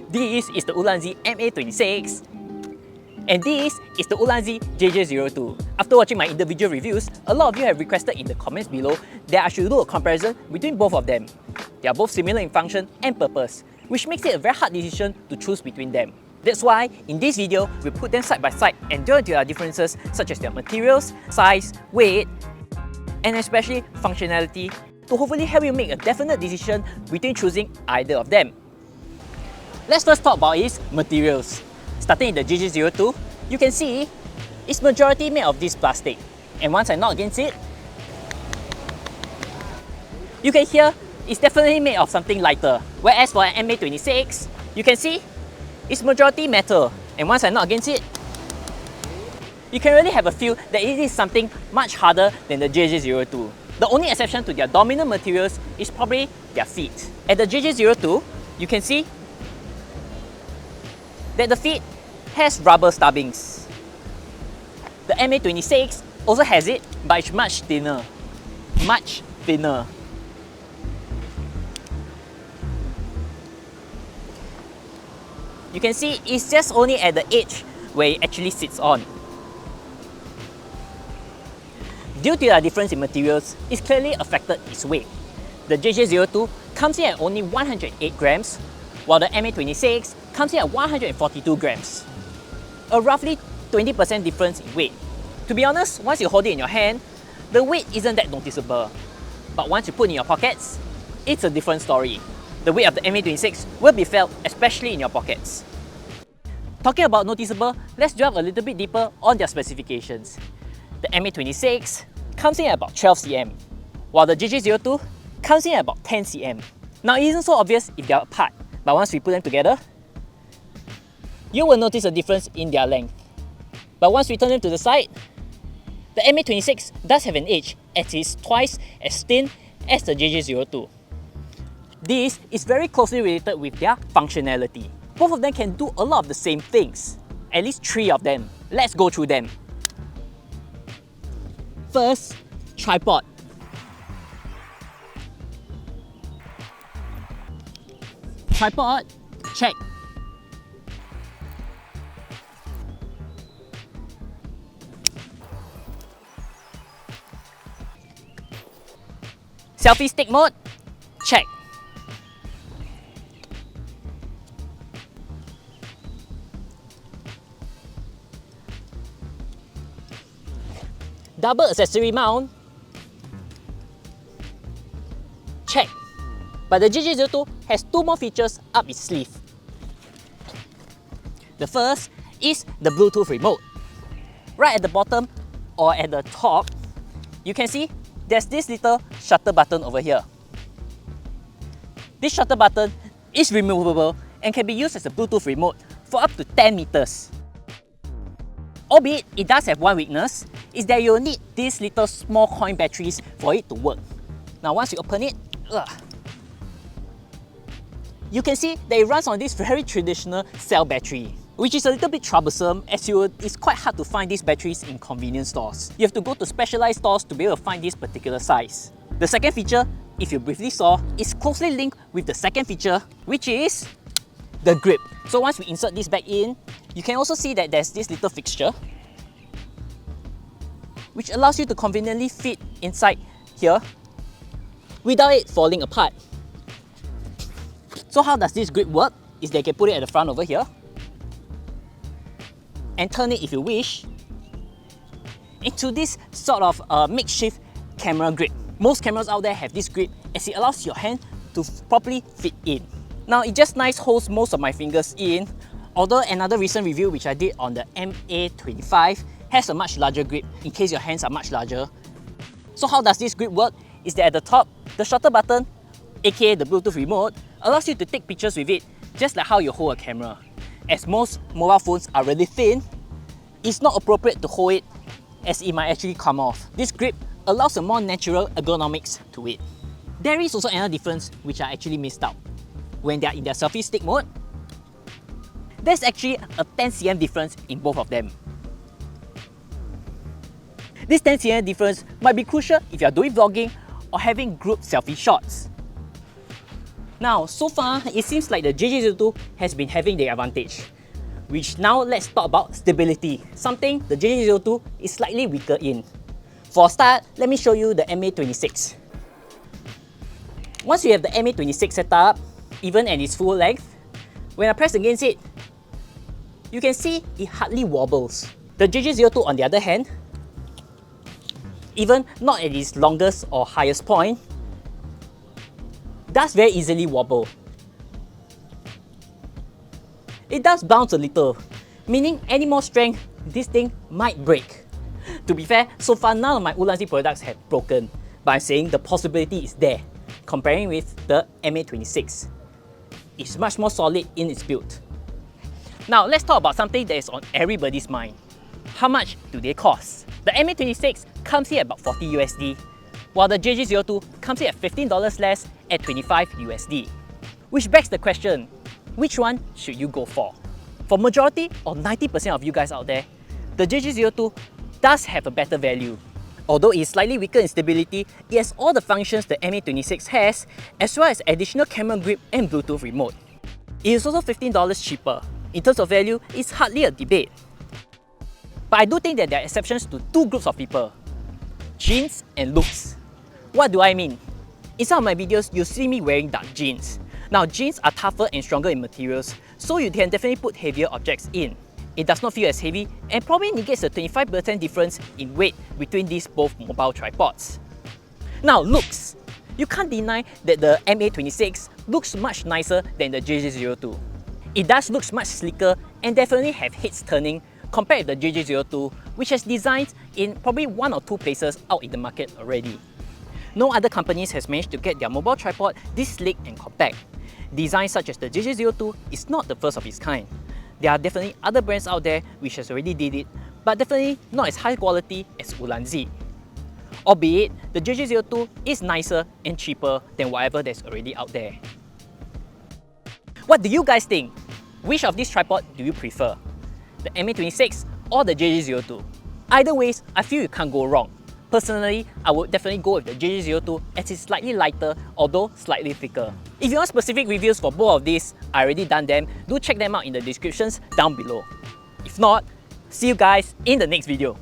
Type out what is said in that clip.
This is the Ulanzi MA-26 and this is the Ulanzi JJ02. After watching my individual reviews, a lot of you have requested in the comments below that I should do a comparison between both of them. They are both similar in function and purpose, which makes it a very hard decision to choose between them. That's why, in this video, we put them side by side and delve into their differences such as their materials, size, weight, and especially functionality to hopefully help you make a definite decision between choosing either of them. Let's first talk about its materials. Starting in the JJ02, you can see it's majority made of this plastic, and once I knock against it, you can hear it's definitely made of something lighter. Whereas for an MA-26, you can see it's majority metal, and once I knock against it, you can really have a feel that it is something much harder than the JJ02. The only exception to their dominant materials is probably their feet. At the JJ02, you can see that the feet has rubber stubbings. The MA-26 also has it, but it's much thinner. Much thinner. You can see it's just only at the edge where it actually sits on. Due to the difference in materials, it's clearly affected its weight. The JJ02 comes in at only 108 grams, while the MA-26 comes in at 142 grams. A roughly 20% difference in weight. To be honest, once you hold it in your hand, the weight isn't that noticeable. But once you put it in your pockets, it's a different story. The weight of the MA-26 will be felt, especially in your pockets. Talking about noticeable, let's delve a little bit deeper on their specifications. The MA-26 comes in at about 12 cm, while the JJ02 comes in at about 10 cm. Now it isn't so obvious if they are apart, but once we put them together, you will notice a difference in their length. But once we turn them to the side, the MA-26 does have an edge as it is twice as thin as the JJ02. This is very closely related with their functionality. Both of them can do a lot of the same things, at least 3 of them. Let's go through them. First, tripod. Tripod, check. Selfie stick mode, check. Double accessory mount, check. But the JJ02 has 2 more features up its sleeve. The first is the Bluetooth remote. Right at the bottom or at the top, you can see there's this little shutter button over here. This shutter button is removable and can be used as a Bluetooth remote for up to 10 meters. Albeit, it does have one weakness, is that you'll need these little small coin batteries for it to work. Now once you open it, you can see that it runs on this very traditional cell battery, which is a little bit troublesome as it's quite hard to find these batteries in convenience stores. You have to go to specialized stores to be able to find this particular size. The second feature, if you briefly saw, is closely linked with the second feature, which is the grip. So once we insert this back in, you can also see that there's this little fixture which allows you to conveniently fit inside here without it falling apart. So how does this grip work? Is that you can put it at the front over here and turn it, if you wish, into this sort of makeshift camera grip. Most cameras out there have this grip as it allows your hand to properly fit in. Now it just nice holds most of my fingers in, although another recent review which I did on the MA-25 has a much larger grip in case your hands are much larger. So how does this grip work? Is that at the top, the shutter button, aka the Bluetooth remote, allows you to take pictures with it just like how you hold a camera. As most mobile phones are really thin, it's not appropriate to hold it as it might actually come off. This grip allows a more natural ergonomics to it. There is also another difference which I actually missed out. When they are in their selfie stick mode, there's actually a 10 cm difference in both of them. This 10 cm difference might be crucial if you are doing vlogging or having group selfie shots. Now, so far, it seems like the JJ02 has been having the advantage. Which now let's talk about stability, something the JJ02 is slightly weaker in. For a start, let me show you the MA26. Once you have the MA26 set up, even at its full length, when I press against it, you can see it hardly wobbles. The JJ02 on the other hand, even not at its longest or highest point, does very easily wobble. It does bounce a little, meaning any more strength, this thing might break. To be fair, so far none of my Ulanzi products have broken, but I'm saying the possibility is there, comparing with the MA26. It's much more solid in its build. Now let's talk about something that is on everybody's mind. How much do they cost? The MA26 comes in at about 40 USD, while the JJ02 comes in at $15 less at 25 USD. Which begs the question, which one should you go for? For majority or 90% of you guys out there, the JJ02 does have a better value. Although it is slightly weaker in stability, it has all the functions the MA26 has, as well as additional camera grip and Bluetooth remote. It is also $15 cheaper. In terms of value, it's hardly a debate. But I do think that there are exceptions to two groups of people: jeans and looks. What do I mean? In some of my videos, you'll see me wearing dark jeans. Now, jeans are tougher and stronger in materials, so you can definitely put heavier objects in. It does not feel as heavy and probably negates the 25% difference in weight between these both mobile tripods. Now, looks. You can't deny that the MA26 looks much nicer than the JJ02. It does look much sleeker and definitely have heads turning compared to the JJ02, which has designs in probably one or two places out in the market already. No other companies has managed to get their mobile tripod this sleek and compact. Designs such as the JJ02 is not the first of its kind. There are definitely other brands out there which has already did it, but definitely not as high quality as Ulanzi. Albeit, the JJ02 is nicer and cheaper than whatever that's already out there. What do you guys think? Which of these tripods do you prefer? The MA26 or the JJ02? Either ways, I feel you can't go wrong. Personally, I would definitely go with the JJ02 as it's slightly lighter, although slightly thicker. If you want specific reviews for both of these, I already done them. Do check them out in the descriptions down below. If not, see you guys in the next video.